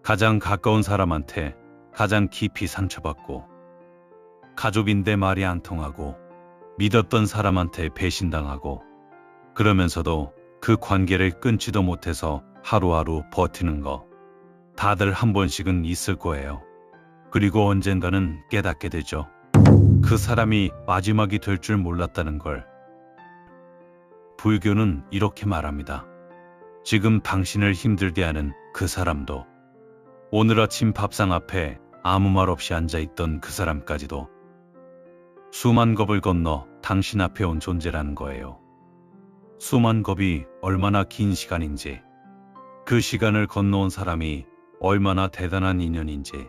가장 가까운 사람한테 가장 깊이 상처받고, 가족인데 말이 안 통하고, 믿었던 사람한테 배신당하고, 그러면서도 그 관계를 끊지도 못해서 하루하루 버티는 거, 다들 한 번씩은 있을 거예요. 그리고 언젠가는 깨닫게 되죠. 그 사람이 마지막이 될 줄 몰랐다는 걸. 불교는 이렇게 말합니다. 지금 당신을 힘들게 하는 그 사람도, 오늘 아침 밥상 앞에 아무 말 없이 앉아있던 그 사람까지도 수만 겁을 건너 당신 앞에 온 존재라는 거예요. 수만 겁이 얼마나 긴 시간인지, 그 시간을 건너온 사람이 얼마나 대단한 인연인지,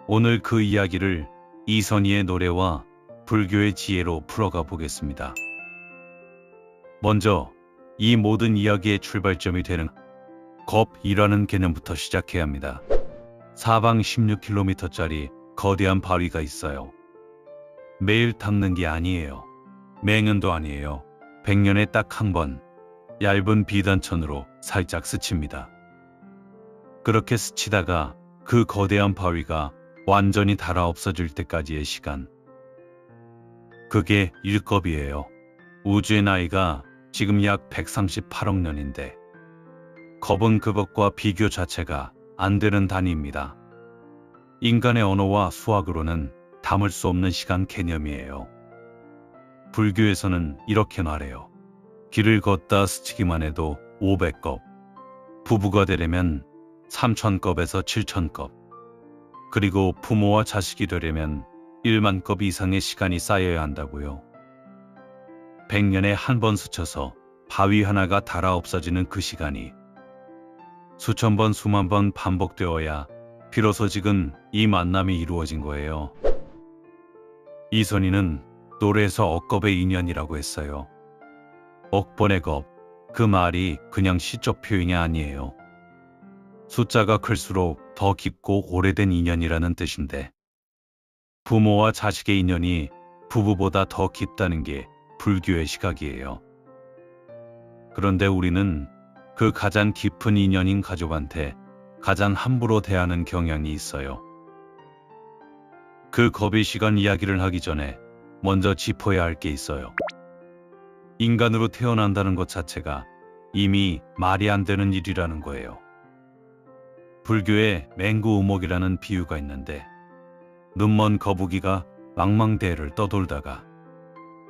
오늘 그 이야기를 이선희의 노래와 불교의 지혜로 풀어가 보겠습니다. 먼저 이 모든 이야기의 출발점이 되는 겁이라는 개념부터 시작해야 합니다. 사방 16km짜리 거대한 바위가 있어요. 매일 닦는 게 아니에요. 맹연도 아니에요. 100년에 딱 한 번 얇은 비단천으로 살짝 스칩니다. 그렇게 스치다가 그 거대한 바위가 완전히 닳아 없어질 때까지의 시간, 그게 일겁이에요. 우주의 나이가 지금 약 138억 년인데 겁은 그것과 비교 자체가 안 되는 단위입니다. 인간의 언어와 수학으로는 담을 수 없는 시간 개념이에요. 불교에서는 이렇게 말해요. 길을 걷다 스치기만 해도 500겁, 부부가 되려면 3000겁에서 7000겁, 그리고 부모와 자식이 되려면 1만겁 이상의 시간이 쌓여야 한다고요. 100년에 한 번 스쳐서 바위 하나가 닳아 없어지는 그 시간이 수천 번 수만 번 반복되어야 비로소 지금 이 만남이 이루어진 거예요. 이선희는 노래에서 억겁의 인연이라고 했어요. 억번의 겁, 그 말이 그냥 시적 표현이 아니에요. 숫자가 클수록 더 깊고 오래된 인연이라는 뜻인데, 부모와 자식의 인연이 부부보다 더 깊다는 게 불교의 시각이에요. 그런데 우리는 그 가장 깊은 인연인 가족한테 가장 함부로 대하는 경향이 있어요. 그 겁의 시간 이야기를 하기 전에 먼저 짚어야 할 게 있어요. 인간으로 태어난다는 것 자체가 이미 말이 안 되는 일이라는 거예요. 불교에 맹구우목이라는 비유가 있는데, 눈먼 거북이가 망망대해를 떠돌다가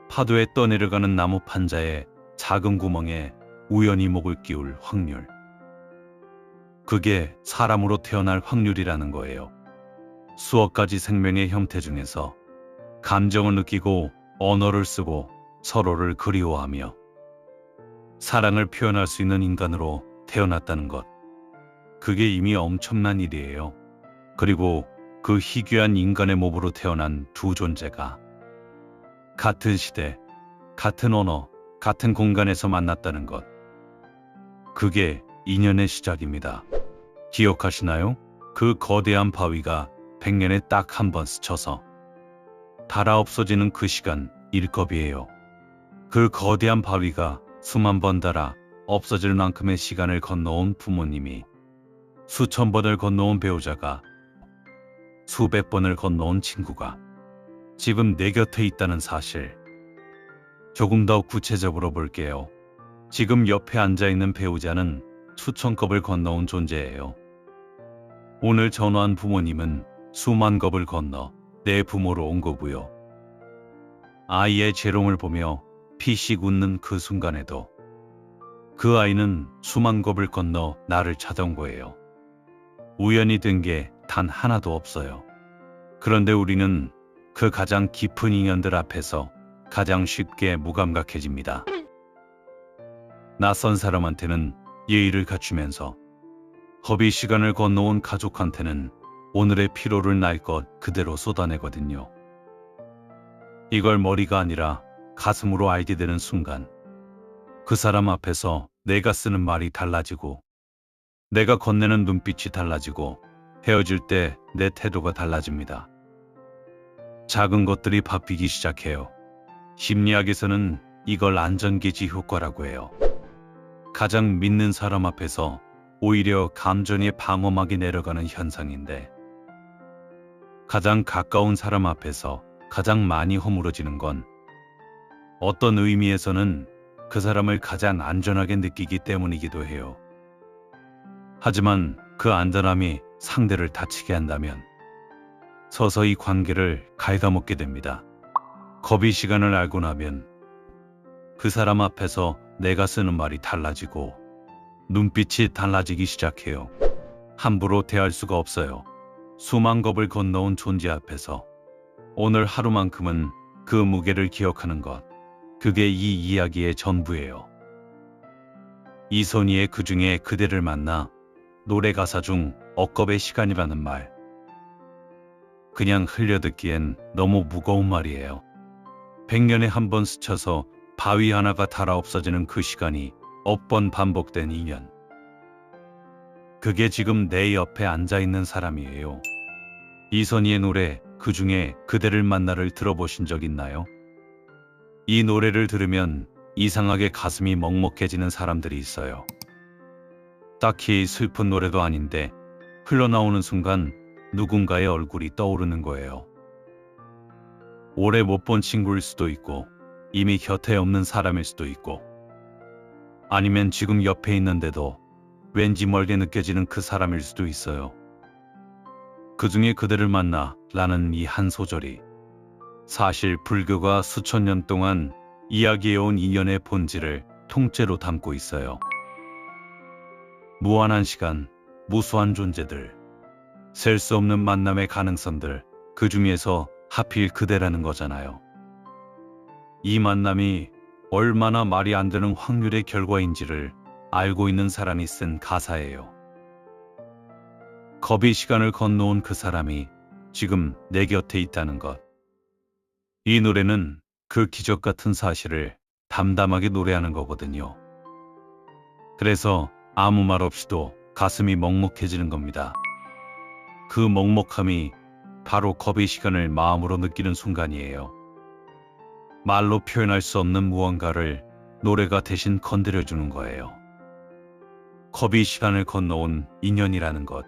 파도에 떠내려가는 나무 판자의 작은 구멍에 우연히 목을 끼울 확률, 그게 사람으로 태어날 확률이라는 거예요. 수억 가지 생명의 형태 중에서 감정을 느끼고 언어를 쓰고 서로를 그리워하며 사랑을 표현할 수 있는 인간으로 태어났다는 것, 그게 이미 엄청난 일이에요. 그리고 그 희귀한 인간의 몸으로 태어난 두 존재가 같은 시대, 같은 언어, 같은 공간에서 만났다는 것, 그게 인연의 시작입니다. 기억하시나요? 그 거대한 바위가 100년에 딱 한 번 스쳐서 닳아 없어지는 그 시간, 일겁이에요. 그 거대한 바위가 수만 번 닳아 없어질 만큼의 시간을 건너온 부모님이, 수천 번을 건너온 배우자가, 수백 번을 건너온 친구가 지금 내 곁에 있다는 사실. 조금 더 구체적으로 볼게요. 지금 옆에 앉아있는 배우자는 수천 겁을 건너온 존재예요. 오늘 전화한 부모님은 수만 겁을 건너 내 부모로 온 거고요. 아이의 재롱을 보며 피식 웃는 그 순간에도 그 아이는 수만 겁을 건너 나를 찾아온 거예요. 우연이 된 게 단 하나도 없어요. 그런데 우리는 그 가장 깊은 인연들 앞에서 가장 쉽게 무감각해집니다. 낯선 사람한테는 예의를 갖추면서, 허비 시간을 건너온 가족한테는 오늘의 피로를 날 것 그대로 쏟아내거든요. 이걸 머리가 아니라 가슴으로 알게 되는 순간, 그 사람 앞에서 내가 쓰는 말이 달라지고, 내가 건네는 눈빛이 달라지고, 헤어질 때 내 태도가 달라집니다. 작은 것들이 바뀌기 시작해요. 심리학에서는 이걸 안전게지 효과라고 해요. 가장 믿는 사람 앞에서 오히려 감정의 방어막이 내려가는 현상인데, 가장 가까운 사람 앞에서 가장 많이 허물어지는 건 어떤 의미에서는 그 사람을 가장 안전하게 느끼기 때문이기도 해요. 하지만 그 안전함이 상대를 다치게 한다면 서서히 관계를 갉아먹게 됩니다. 겁이 시간을 알고 나면 그 사람 앞에서 내가 쓰는 말이 달라지고 눈빛이 달라지기 시작해요. 함부로 대할 수가 없어요. 수만 겁을 건너온 존재 앞에서 오늘 하루만큼은 그 무게를 기억하는 것, 그게 이 이야기의 전부예요. 이선희의 그중에 그대를 만나, 노래 가사 중 억겁의 시간이라는 말, 그냥 흘려듣기엔 너무 무거운 말이에요. 100년에 한 번 스쳐서 바위 하나가 닳아 없어지는 그 시간이 억번 반복된 인연. 그게 지금 내 옆에 앉아있는 사람이에요. 이선희의 노래 그중에 그대를 만나를 들어보신 적 있나요? 이 노래를 들으면 이상하게 가슴이 먹먹해지는 사람들이 있어요. 딱히 슬픈 노래도 아닌데 흘러나오는 순간 누군가의 얼굴이 떠오르는 거예요. 오래 못 본 친구일 수도 있고 이미 곁에 없는 사람일 수도 있고, 아니면 지금 옆에 있는데도 왠지 멀게 느껴지는 그 사람일 수도 있어요. 그중에 그대를 만나 라는 이 한 소절이 사실 불교가 수천 년 동안 이야기해온 인연의 본질을 통째로 담고 있어요. 무한한 시간, 무수한 존재들, 셀 수 없는 만남의 가능성들, 그 중에서 하필 그대라는 거잖아요. 이 만남이 얼마나 말이 안 되는 확률의 결과인지를 알고 있는 사람이 쓴 가사예요. 겁이 시간을 건너온 그 사람이 지금 내 곁에 있다는 것. 이 노래는 그 기적 같은 사실을 담담하게 노래하는 거거든요. 그래서 아무 말 없이도 가슴이 먹먹해지는 겁니다. 그 먹먹함이 바로 겁의 시간을 마음으로 느끼는 순간이에요. 말로 표현할 수 없는 무언가를 노래가 대신 건드려주는 거예요. 겁이 시간을 건너온 인연이라는 것,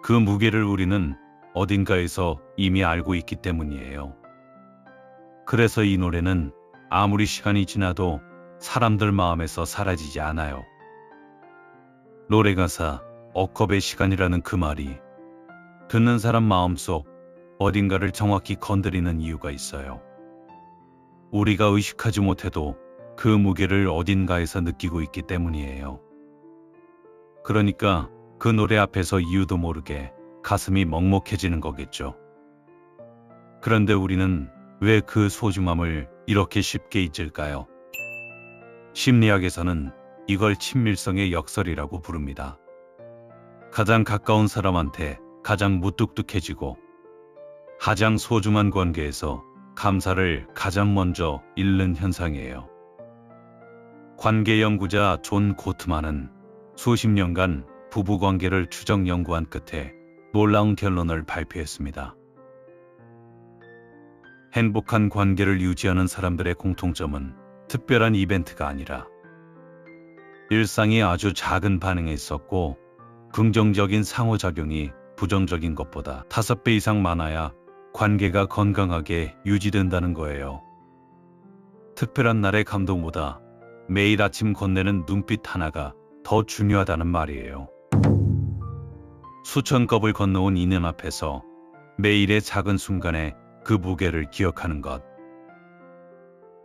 그 무게를 우리는 어딘가에서 이미 알고 있기 때문이에요. 그래서 이 노래는 아무리 시간이 지나도 사람들 마음에서 사라지지 않아요. 노래 가사 억겁의 시간이라는 그 말이 듣는 사람 마음속 어딘가를 정확히 건드리는 이유가 있어요. 우리가 의식하지 못해도 그 무게를 어딘가에서 느끼고 있기 때문이에요. 그러니까 그 노래 앞에서 이유도 모르게 가슴이 먹먹해지는 거겠죠. 그런데 우리는 왜 그 소중함을 이렇게 쉽게 잊을까요? 심리학에서는 이걸 친밀성의 역설이라고 부릅니다. 가장 가까운 사람한테 가장 무뚝뚝해지고 가장 소중한 관계에서 감사를 가장 먼저 잃는 현상이에요. 관계 연구자 존 고트만은 수십 년간 부부관계를 추적 연구한 끝에 놀라운 결론을 발표했습니다. 행복한 관계를 유지하는 사람들의 공통점은 특별한 이벤트가 아니라 일상이 아주 작은 반응에 있었고, 긍정적인 상호작용이 부정적인 것보다 5배 이상 많아야 관계가 건강하게 유지된다는 거예요. 특별한 날의 감동보다 매일 아침 건네는 눈빛 하나가 더 중요하다는 말이에요. 수천 겁을 건너온 인연 앞에서 매일의 작은 순간에 그 무게를 기억하는 것.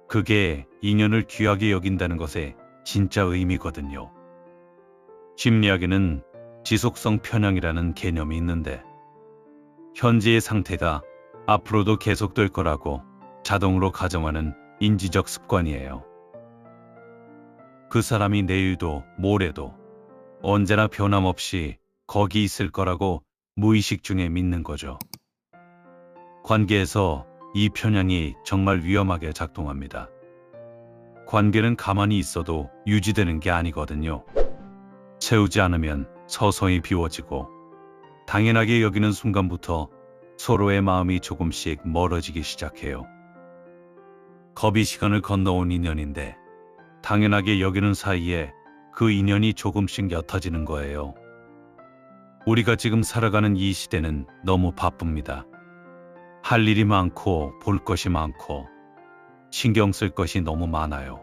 그게 인연을 귀하게 여긴다는 것의 진짜 의미거든요. 심리학에는 지속성 편향이라는 개념이 있는데, 현재의 상태가 앞으로도 계속될 거라고 자동으로 가정하는 인지적 습관이에요. 그 사람이 내일도 모레도 언제나 변함없이 거기 있을 거라고 무의식 중에 믿는 거죠. 관계에서 이 편향이 정말 위험하게 작동합니다. 관계는 가만히 있어도 유지되는 게 아니거든요. 채우지 않으면 서서히 비워지고, 당연하게 여기는 순간부터 서로의 마음이 조금씩 멀어지기 시작해요. 겁이 시간을 건너온 인연인데 당연하게 여기는 사이에 그 인연이 조금씩 옅어지는 거예요. 우리가 지금 살아가는 이 시대는 너무 바쁩니다. 할 일이 많고 볼 것이 많고 신경 쓸 것이 너무 많아요.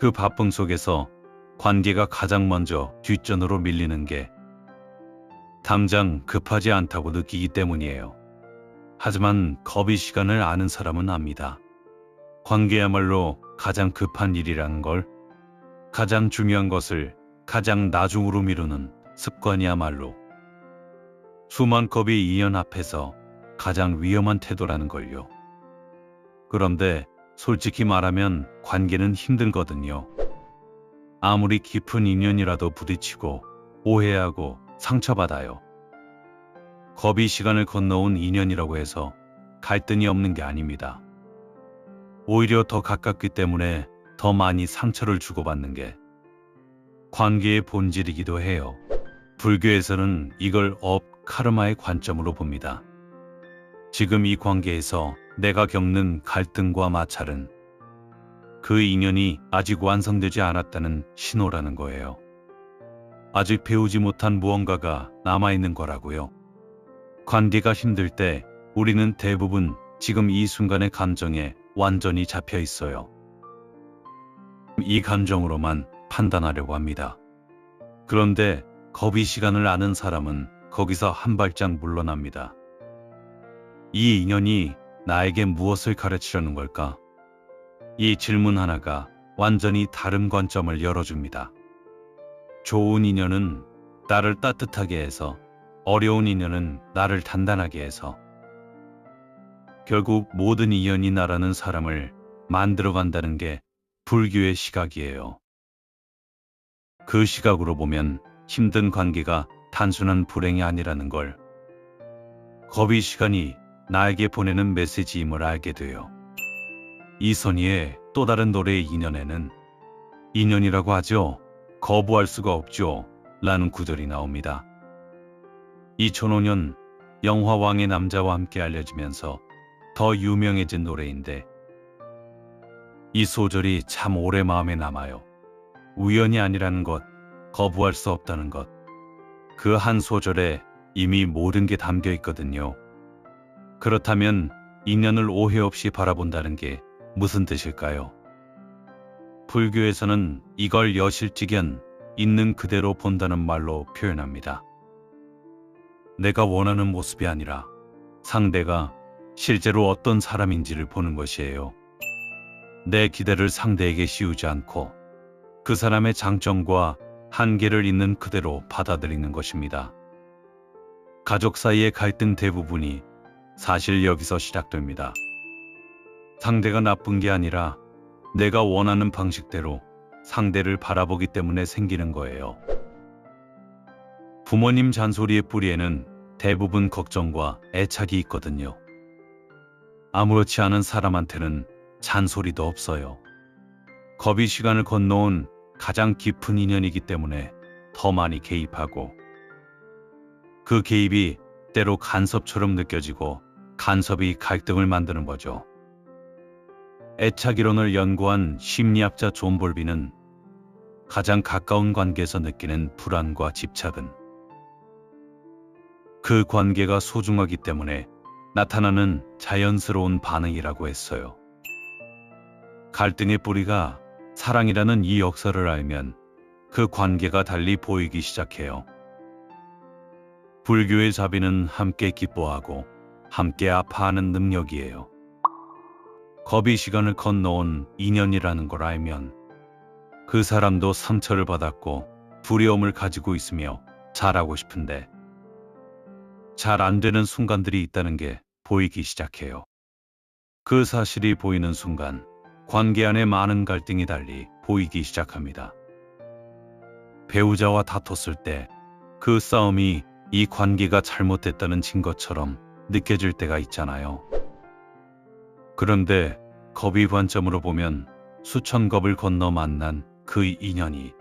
그 바쁨 속에서 관계가 가장 먼저 뒷전으로 밀리는 게 당장 급하지 않다고 느끼기 때문이에요. 하지만 겁이 시간을 아는 사람은 압니다. 관계야말로 가장 급한 일이라는 걸, 가장 중요한 것을 가장 나중으로 미루는 습관이야말로 수만 겁의 인연 앞에서 가장 위험한 태도라는 걸요. 그런데 솔직히 말하면 관계는 힘들거든요. 아무리 깊은 인연이라도 부딪히고 오해하고 상처받아요. 겁이 시간을 건너온 인연이라고 해서 갈등이 없는 게 아닙니다. 오히려 더 가깝기 때문에 더 많이 상처를 주고받는 게 관계의 본질이기도 해요. 불교에서는 이걸 카르마의 관점으로 봅니다. 지금 이 관계에서 내가 겪는 갈등과 마찰은 그 인연이 아직 완성되지 않았다는 신호라는 거예요. 아직 배우지 못한 무언가가 남아있는 거라고요. 관계가 힘들 때 우리는 대부분 지금 이 순간의 감정에 완전히 잡혀 있어요. 이 감정으로만 판단하려고 합니다. 그런데 겁이 시간을 아는 사람은 거기서 한 발짝 물러납니다. 이 인연이 나에게 무엇을 가르치려는 걸까? 이 질문 하나가 완전히 다른 관점을 열어줍니다. 좋은 인연은 나를 따뜻하게 해서, 어려운 인연은 나를 단단하게 해서, 결국 모든 인연이 나라는 사람을 만들어간다는 게 불교의 시각이에요. 그 시각으로 보면 힘든 관계가 단순한 불행이 아니라는 걸, 겁이 시간이 나에게 보내는 메시지임을 알게 돼요. 이선희의 또 다른 노래의 인연에는 인연이라고 하죠. 거부할 수가 없죠. 라는 구절이 나옵니다. 2005년 영화 왕의 남자와 함께 알려지면서 더 유명해진 노래인데 이 소절이 참 오래 마음에 남아요. 우연이 아니라는 것, 거부할 수 없다는 것. 그 한 소절에 이미 모든 게 담겨 있거든요. 그렇다면 인연을 오해 없이 바라본다는 게 무슨 뜻일까요? 불교에서는 이걸 여실직연, 있는 그대로 본다는 말로 표현합니다. 내가 원하는 모습이 아니라 상대가 실제로 어떤 사람인지를 보는 것이에요. 내 기대를 상대에게 씌우지 않고 그 사람의 장점과 한계를 있는 그대로 받아들이는 것입니다. 가족 사이의 갈등 대부분이 사실 여기서 시작됩니다. 상대가 나쁜 게 아니라 내가 원하는 방식대로 상대를 바라보기 때문에 생기는 거예요. 부모님 잔소리의 뿌리에는 대부분 걱정과 애착이 있거든요. 아무렇지 않은 사람한테는 잔소리도 없어요. 겁이 시간을 건너온 가장 깊은 인연이기 때문에 더 많이 개입하고 그 개입이 때로 간섭처럼 느껴지고 간섭이 갈등을 만드는 거죠. 애착이론을 연구한 심리학자 존 볼비는 가장 가까운 관계에서 느끼는 불안과 집착은 그 관계가 소중하기 때문에 나타나는 자연스러운 반응이라고 했어요. 갈등의 뿌리가 사랑이라는 이 역사를 알면 그 관계가 달리 보이기 시작해요. 불교의 자비는 함께 기뻐하고 함께 아파하는 능력이에요. 겁이 시간을 건너온 인연이라는 걸 알면 그 사람도 상처를 받았고 두려움을 가지고 있으며 잘하고 싶은데 잘 안 되는 순간들이 있다는 게 보이기 시작해요. 그 사실이 보이는 순간 관계 안에 많은 갈등이 달리 보이기 시작합니다. 배우자와 다퉜을 때 그 싸움이 이 관계가 잘못됐다는 증거처럼 느껴질 때가 있잖아요. 그런데 겁의 관점으로 보면 수천 겁을 건너 만난 그 인연이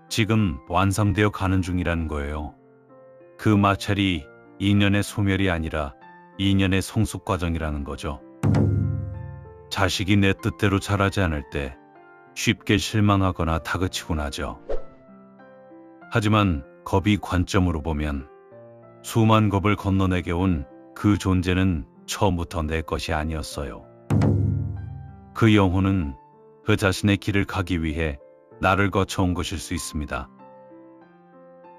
지금 완성되어 가는 중이라는 거예요. 그 마찰이 인연의 소멸이 아니라 인연의 성숙 과정이라는 거죠. 자식이 내 뜻대로 자라지 않을 때 쉽게 실망하거나 다그치곤 하죠. 하지만 겁이 관점으로 보면 수만 겁을 건너내게 온 그 존재는 처음부터 내 것이 아니었어요. 그 영혼은 그 자신의 길을 가기 위해 나를 거쳐온 것일 수 있습니다.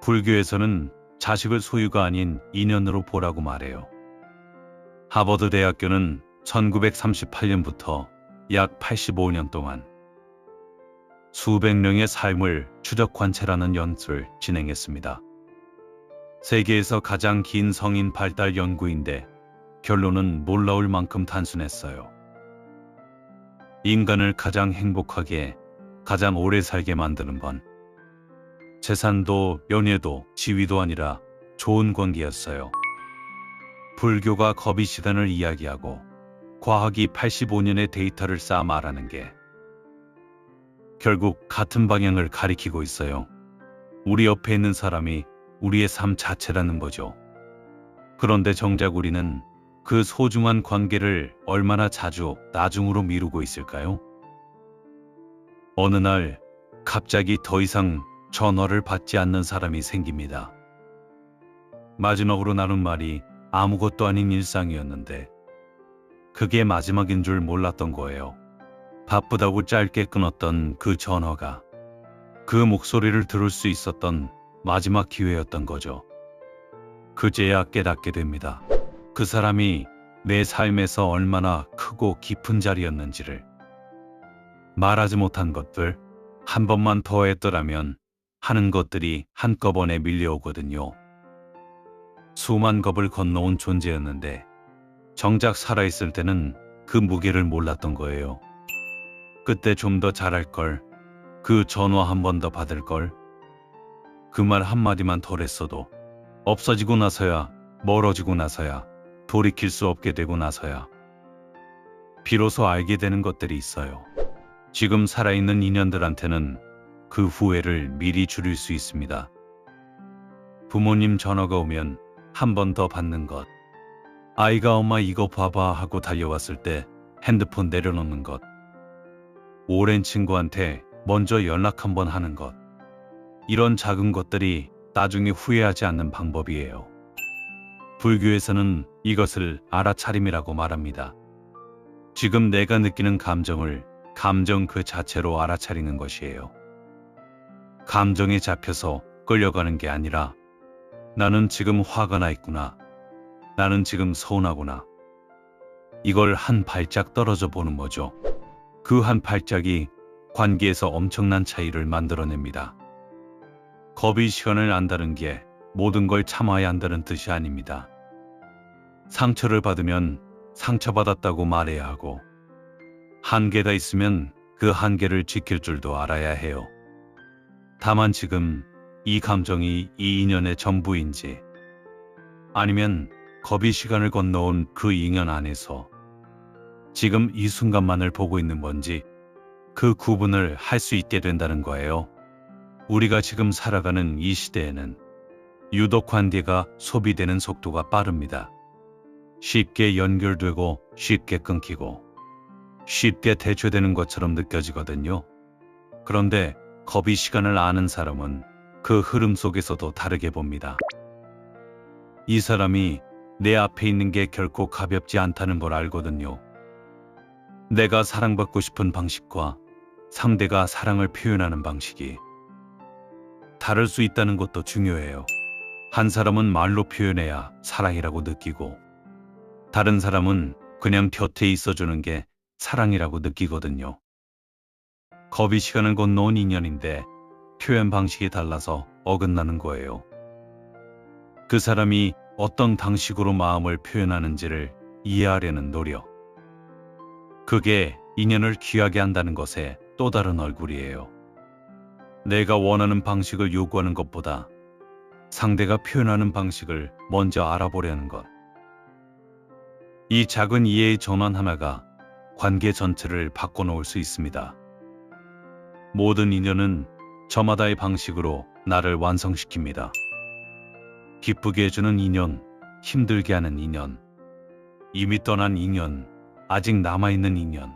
불교에서는 자식을 소유가 아닌 인연으로 보라고 말해요. 하버드 대학교는 1938년부터 약 85년 동안 수백 명의 삶을 추적 관찰하는 연구를 진행했습니다. 세계에서 가장 긴 성인 발달 연구인데 결론은 놀라울 만큼 단순했어요. 인간을 가장 행복하게, 가장 오래 살게 만드는 건 재산도 연예도 지위도 아니라 좋은 관계였어요. 불교가 겁이 시단을 이야기하고 과학이 85년의 데이터를 쌓아 말하는 게 결국 같은 방향을 가리키고 있어요. 우리 옆에 있는 사람이 우리의 삶 자체라는 거죠. 그런데 정작 우리는 그 소중한 관계를 얼마나 자주 나중으로 미루고 있을까요? 어느 날 갑자기 더 이상 전화를 받지 않는 사람이 생깁니다. 마지막으로 나눈 말이 아무것도 아닌 일상이었는데 그게 마지막인 줄 몰랐던 거예요. 바쁘다고 짧게 끊었던 그 전화가 그 목소리를 들을 수 있었던 마지막 기회였던 거죠. 그제야 깨닫게 됩니다. 그 사람이 내 삶에서 얼마나 크고 깊은 자리였는지를. 말하지 못한 것들, 한 번만 더 했더라면 하는 것들이 한꺼번에 밀려오거든요. 수만 겁을 건너온 존재였는데 정작 살아있을 때는 그 무게를 몰랐던 거예요. 그때 좀 더 잘할걸, 그 전화 한 번 더 받을걸, 그 말 한마디만 덜 했어도 없어지고 나서야, 멀어지고 나서야, 돌이킬 수 없게 되고 나서야 비로소 알게 되는 것들이 있어요. 지금 살아있는 인연들한테는 그 후회를 미리 줄일 수 있습니다. 부모님 전화가 오면 한 번 더 받는 것, 아이가 엄마 이거 봐봐 하고 달려왔을 때 핸드폰 내려놓는 것, 오랜 친구한테 먼저 연락 한 번 하는 것, 이런 작은 것들이 나중에 후회하지 않는 방법이에요. 불교에서는 이것을 알아차림이라고 말합니다. 지금 내가 느끼는 감정을 감정 그 자체로 알아차리는 것이에요. 감정에 잡혀서 끌려가는 게 아니라 나는 지금 화가 나 있구나. 나는 지금 서운하구나. 이걸 한 발짝 떨어져 보는 거죠. 그 한 발짝이 관계에서 엄청난 차이를 만들어냅니다. 겁이 시간을 안다는 게 모든 걸 참아야 한다는 뜻이 아닙니다. 상처를 받으면 상처받았다고 말해야 하고 한계가 있으면 그 한계를 지킬 줄도 알아야 해요. 다만 지금 이 감정이 이 인연의 전부인지 아니면 겁이 시간을 건너온 그 인연 안에서 지금 이 순간만을 보고 있는 건지 그 구분을 할 수 있게 된다는 거예요. 우리가 지금 살아가는 이 시대에는 유독 관계가 소비되는 속도가 빠릅니다. 쉽게 연결되고 쉽게 끊기고 쉽게 대체되는 것처럼 느껴지거든요. 그런데 겁이 시간을 아는 사람은 그 흐름 속에서도 다르게 봅니다. 이 사람이 내 앞에 있는 게 결코 가볍지 않다는 걸 알거든요. 내가 사랑받고 싶은 방식과 상대가 사랑을 표현하는 방식이 다를 수 있다는 것도 중요해요. 한 사람은 말로 표현해야 사랑이라고 느끼고 다른 사람은 그냥 곁에 있어주는 게 사랑이라고 느끼거든요. 겁이 시간을 건너온 인연인데 표현 방식이 달라서 어긋나는 거예요. 그 사람이 어떤 방식으로 마음을 표현하는지를 이해하려는 노력. 그게 인연을 귀하게 한다는 것의 또 다른 얼굴이에요. 내가 원하는 방식을 요구하는 것보다 상대가 표현하는 방식을 먼저 알아보려는 것. 이 작은 이해의 전환 하나가 관계 전체를 바꿔놓을 수 있습니다. 모든 인연은 저마다의 방식으로 나를 완성시킵니다. 기쁘게 해주는 인연, 힘들게 하는 인연, 이미 떠난 인연, 아직 남아있는 인연.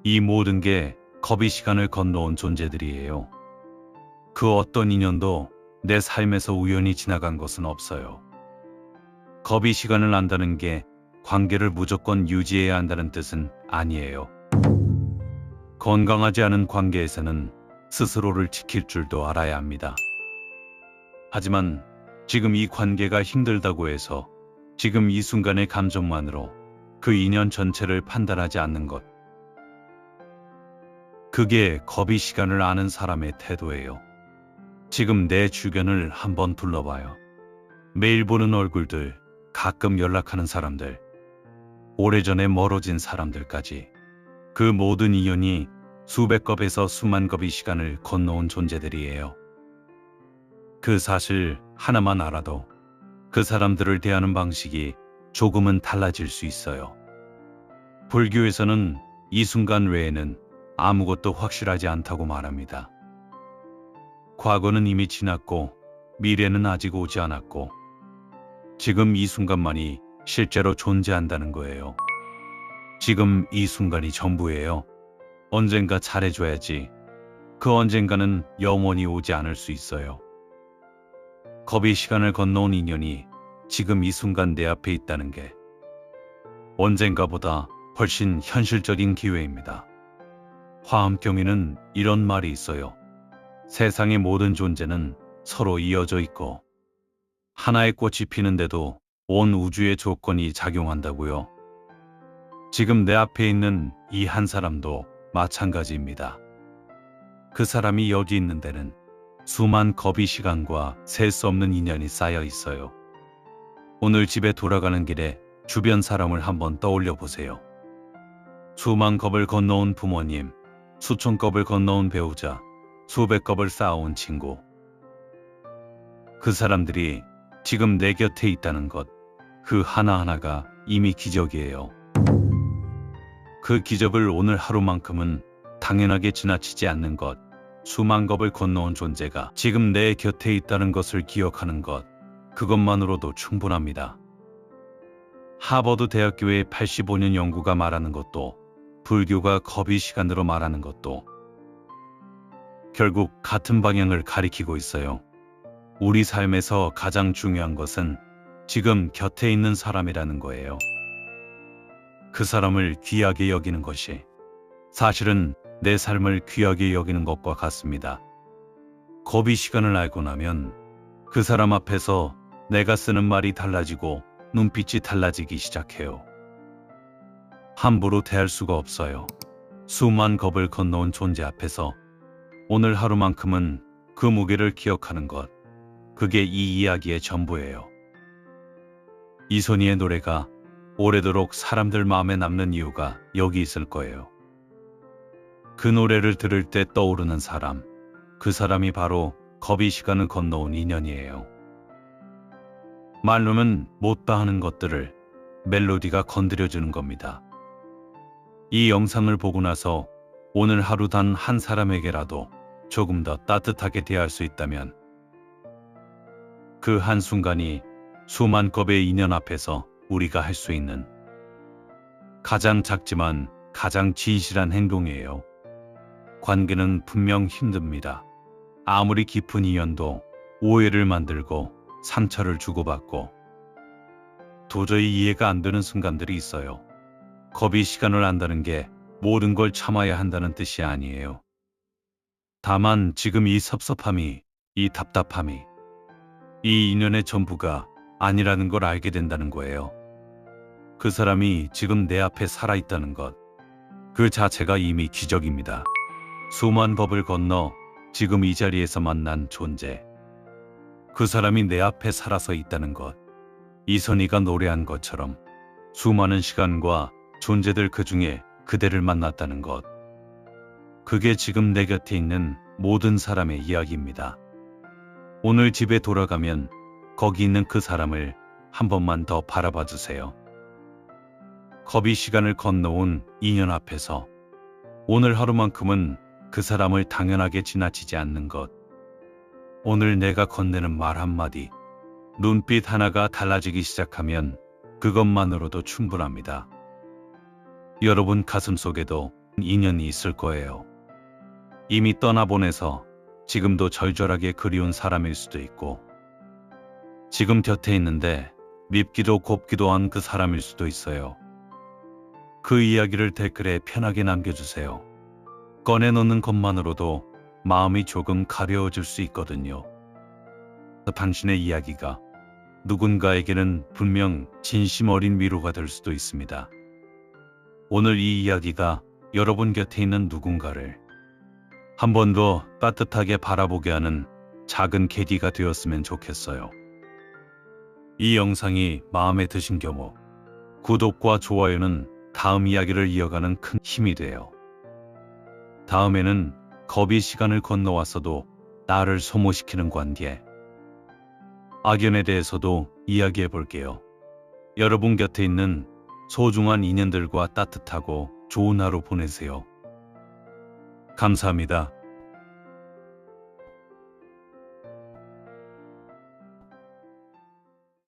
이 모든 게 겁이 시간을 건너온 존재들이에요. 그 어떤 인연도 내 삶에서 우연히 지나간 것은 없어요. 겁이 시간을 안다는 게 관계를 무조건 유지해야 한다는 뜻은 아니에요. 건강하지 않은 관계에서는 스스로를 지킬 줄도 알아야 합니다. 하지만 지금 이 관계가 힘들다고 해서 지금 이 순간의 감정만으로 그 인연 전체를 판단하지 않는 것. 그게 겁이 시간을 아는 사람의 태도예요. 지금 내 주변을 한번 둘러봐요. 매일 보는 얼굴들, 가끔 연락하는 사람들, 오래전에 멀어진 사람들까지 그 모든 인연이 수백 겁에서 수만 겁의 시간을 건너온 존재들이에요. 그 사실 하나만 알아도 그 사람들을 대하는 방식이 조금은 달라질 수 있어요. 불교에서는 이 순간 외에는 아무것도 확실하지 않다고 말합니다. 과거는 이미 지났고 미래는 아직 오지 않았고 지금 이 순간만이 실제로 존재한다는 거예요. 지금 이 순간이 전부예요. 언젠가 잘해줘야지. 그 언젠가는 영원히 오지 않을 수 있어요. 겁이 시간을 건너온 인연이 지금 이 순간 내 앞에 있다는 게 언젠가보다 훨씬 현실적인 기회입니다. 화엄경에는 이런 말이 있어요. 세상의 모든 존재는 서로 이어져 있고 하나의 꽃이 피는데도 온 우주의 조건이 작용한다고요. 지금 내 앞에 있는 이 한 사람도 마찬가지입니다. 그 사람이 여기 있는 데는 수만 겁이 시간과 셀 수 없는 인연이 쌓여 있어요. 오늘 집에 돌아가는 길에 주변 사람을 한번 떠올려 보세요. 수만 겁을 건너온 부모님, 수천 겁을 건너온 배우자, 수백 겁을 쌓아온 친구. 그 사람들이 지금 내 곁에 있다는 것, 그 하나하나가 이미 기적이에요. 그 기적을 오늘 하루만큼은 당연하게 지나치지 않는 것, 수만 겁을 건너온 존재가 지금 내 곁에 있다는 것을 기억하는 것, 그것만으로도 충분합니다. 하버드 대학교의 85년 연구가 말하는 것도, 불교가 겁이 시간으로 말하는 것도 결국 같은 방향을 가리키고 있어요. 우리 삶에서 가장 중요한 것은 지금 곁에 있는 사람이라는 거예요. 그 사람을 귀하게 여기는 것이 사실은 내 삶을 귀하게 여기는 것과 같습니다. 겁이 시간을 알고 나면 그 사람 앞에서 내가 쓰는 말이 달라지고 눈빛이 달라지기 시작해요. 함부로 대할 수가 없어요. 수만 겁을 건너온 존재 앞에서 오늘 하루만큼은 그 무게를 기억하는 것, 그게 이 이야기의 전부예요. 이선희의 노래가 오래도록 사람들 마음에 남는 이유가 여기 있을 거예요. 그 노래를 들을 때 떠오르는 사람, 그 사람이 바로 겁이 시간을 건너온 인연이에요. 말로는 못다 하는 것들을 멜로디가 건드려주는 겁니다. 이 영상을 보고 나서 오늘 하루 단 한 사람에게라도 조금 더 따뜻하게 대할 수 있다면 그 한순간이 수만 겁의 인연 앞에서 우리가 할 수 있는 가장 작지만 가장 진실한 행동이에요. 관계는 분명 힘듭니다. 아무리 깊은 인연도 오해를 만들고 상처를 주고받고 도저히 이해가 안 되는 순간들이 있어요. 겁이 시간을 안다는 게 모든 걸 참아야 한다는 뜻이 아니에요. 다만 지금 이 섭섭함이, 이 답답함이 이 인연의 전부가 아니라는 걸 알게 된다는 거예요. 그 사람이 지금 내 앞에 살아있다는 것, 그 자체가 이미 기적입니다. 수만 법을 건너 지금 이 자리에서 만난 존재, 그 사람이 내 앞에 살아서 있다는 것, 이선희가 노래한 것처럼 수많은 시간과 존재들 그 중에 그대를 만났다는 것, 그게 지금 내 곁에 있는 모든 사람의 이야기입니다. 오늘 집에 돌아가면 거기 있는 그 사람을 한 번만 더 바라봐 주세요. 겁이 시간을 건너온 인연 앞에서 오늘 하루만큼은 그 사람을 당연하게 지나치지 않는 것, 오늘 내가 건네는 말 한마디, 눈빛 하나가 달라지기 시작하면 그것만으로도 충분합니다. 여러분 가슴속에도 인연이 있을 거예요. 이미 떠나보내서 지금도 절절하게 그리운 사람일 수도 있고, 지금 곁에 있는데 밉기도 곱기도 한 그 사람일 수도 있어요. 그 이야기를 댓글에 편하게 남겨주세요. 꺼내놓는 것만으로도 마음이 조금 가벼워질 수 있거든요. 당신의 이야기가 누군가에게는 분명 진심 어린 위로가 될 수도 있습니다. 오늘 이 이야기가 여러분 곁에 있는 누군가를 한 번 더 따뜻하게 바라보게 하는 작은 계기가 되었으면 좋겠어요. 이 영상이 마음에 드신 경우 구독과 좋아요는 다음 이야기를 이어가는 큰 힘이 돼요. 다음에는 겁이 시간을 건너왔어도 나를 소모시키는 관계, 악연에 대해서도 이야기해 볼게요. 여러분 곁에 있는 소중한 인연들과 따뜻하고 좋은 하루 보내세요. 감사합니다.